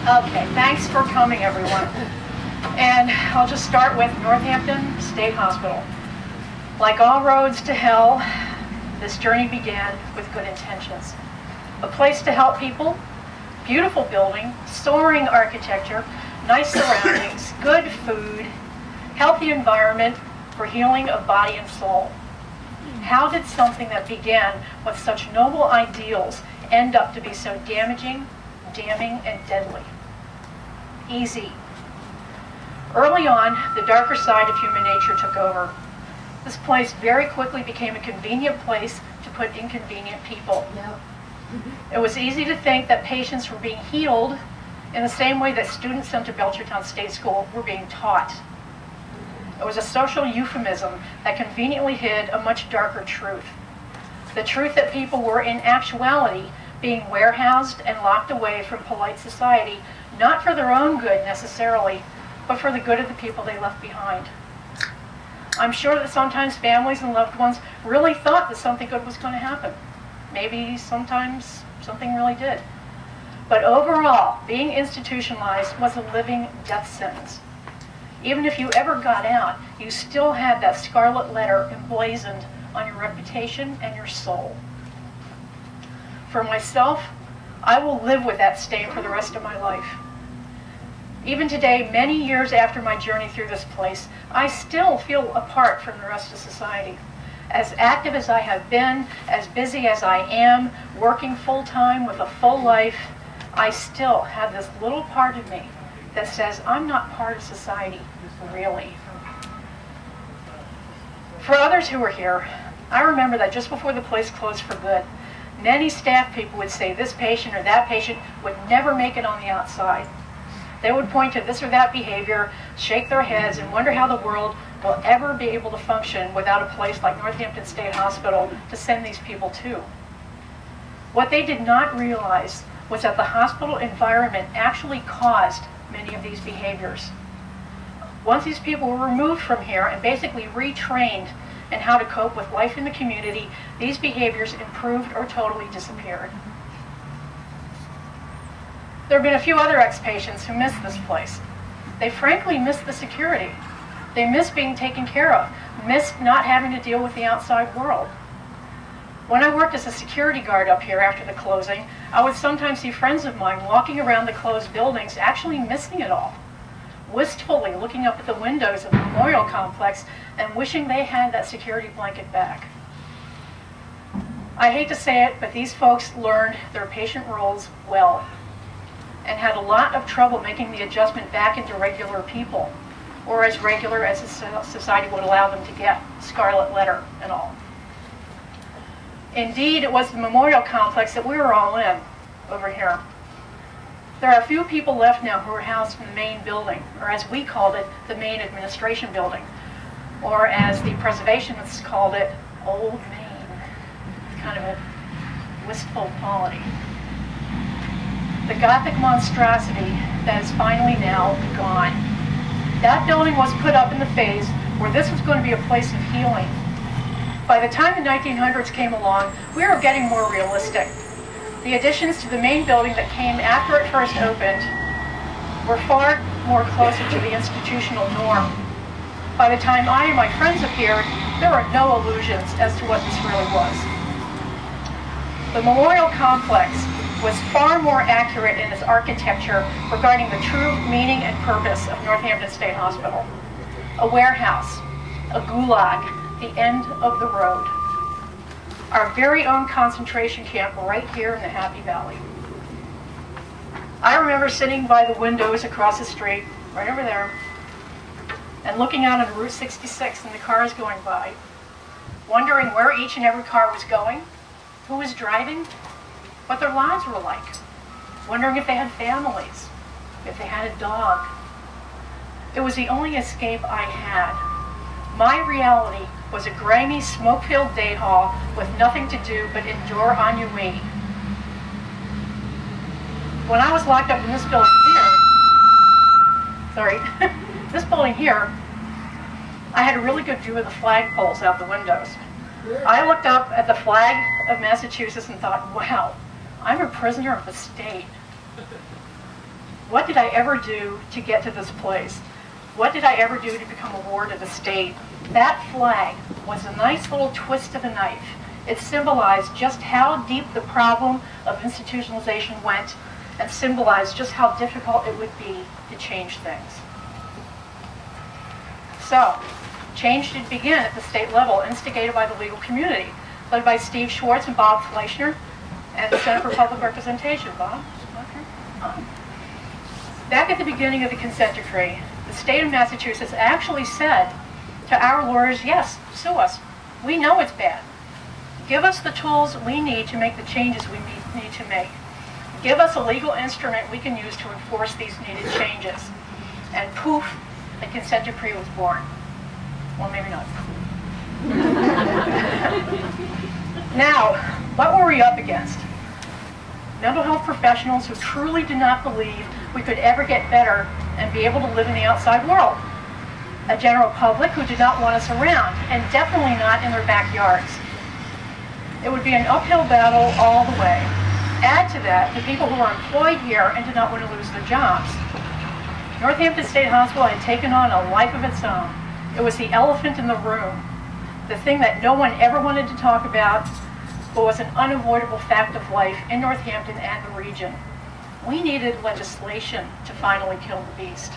Okay, thanks for coming, everyone. And I'll just start with Northampton State Hospital. Like all roads to hell, this journey began with good intentions. A place to help people, beautiful building, soaring architecture, nice surroundings, good food, healthy environment for healing of body and soul. How did something that began with such noble ideals end up to be so damaging, damning, and deadly? Easy. Early on, the darker side of human nature took over. This place very quickly became a convenient place to put inconvenient people. Yep. It was easy to think that patients were being healed in the same way that students sent to Belchertown State School were being taught. It was a social euphemism that conveniently hid a much darker truth. The truth that people were in actuality being warehoused and locked away from polite society, not for their own good necessarily, but for the good of the people they left behind. I'm sure that sometimes families and loved ones really thought that something good was going to happen. Maybe sometimes something really did. But overall, being institutionalized was a living death sentence. Even if you ever got out, you still had that scarlet letter emblazoned on your reputation and your soul. For myself, I will live with that stain for the rest of my life. Even today, many years after my journey through this place, I still feel apart from the rest of society. As active as I have been, as busy as I am, working full-time with a full life, I still have this little part of me that says I'm not part of society, really. For others who were here, I remember that just before the place closed for good, many staff people would say this patient or that patient would never make it on the outside. They would point to this or that behavior, shake their heads, and wonder how the world will ever be able to function without a place like Northampton State Hospital to send these people to. What they did not realize was that the hospital environment actually caused many of these behaviors. Once these people were removed from here and basically retrained in how to cope with life in the community, these behaviors improved or totally disappeared. There have been a few other ex-patients who missed this place. They frankly missed the security. They missed being taken care of, missed not having to deal with the outside world. When I worked as a security guard up here after the closing, I would sometimes see friends of mine walking around the closed buildings actually missing it all, wistfully looking up at the windows of the memorial complex and wishing they had that security blanket back. I hate to say it, but these folks learned their patient roles well and had a lot of trouble making the adjustment back into regular people, or as regular as society would allow them to get, scarlet letter and all. Indeed, it was the memorial complex that we were all in over here. There are a few people left now who are housed in the main building, or as we called it, the main administration building, or as the preservationists called it, Old Main. It's kind of a wistful quality. The Gothic monstrosity that is finally now gone. That building was put up in the phase where this was going to be a place of healing. By the time the 1900s came along, we were getting more realistic. The additions to the main building that came after it first opened were far more closer to the institutional norm. By the time I and my friends appeared, there were no illusions as to what this really was. The memorial complex was far more accurate in its architecture regarding the true meaning and purpose of Northampton State Hospital. A warehouse, a gulag, the end of the road. Our very own concentration camp right here in the Happy Valley. I remember sitting by the windows across the street, right over there, and looking out on Route 66 and the cars going by, wondering where each and every car was going, who was driving, what their lives were like, wondering if they had families, if they had a dog. It was the only escape I had. My reality was a grimy, smoke-filled day hall with nothing to do but endure ennui. When I was locked up in this building here, this building here, I had a really good view of the flagpoles out the windows. I looked up at the flag of Massachusetts and thought, wow, I'm a prisoner of the state. What did I ever do to get to this place? What did I ever do to become a ward of the state? That flag was a nice little twist of a knife. It symbolized just how deep the problem of institutionalization went and symbolized just how difficult it would be to change things. So, change did begin at the state level, instigated by the legal community, led by Steve Schwartz and Bob Fleischner, and the Center for Public Representation. Bob? Okay. Back at the beginning of the consent decree, the state of Massachusetts actually said to our lawyers, yes, sue us. We know it's bad. Give us the tools we need to make the changes we need to make. Give us a legal instrument we can use to enforce these needed changes. And poof, the consent decree was born. Well, maybe not. Now, what were we up against? Mental health professionals who truly did not believe we could ever get better and be able to live in the outside world. A general public who did not want us around, and definitely not in their backyards. It would be an uphill battle all the way. Add to that the people who were employed here and did not want to lose their jobs. Northampton State Hospital had taken on a life of its own. It was the elephant in the room, the thing that no one ever wanted to talk about, but was an unavoidable fact of life in Northampton and the region. We needed legislation to finally kill the beast.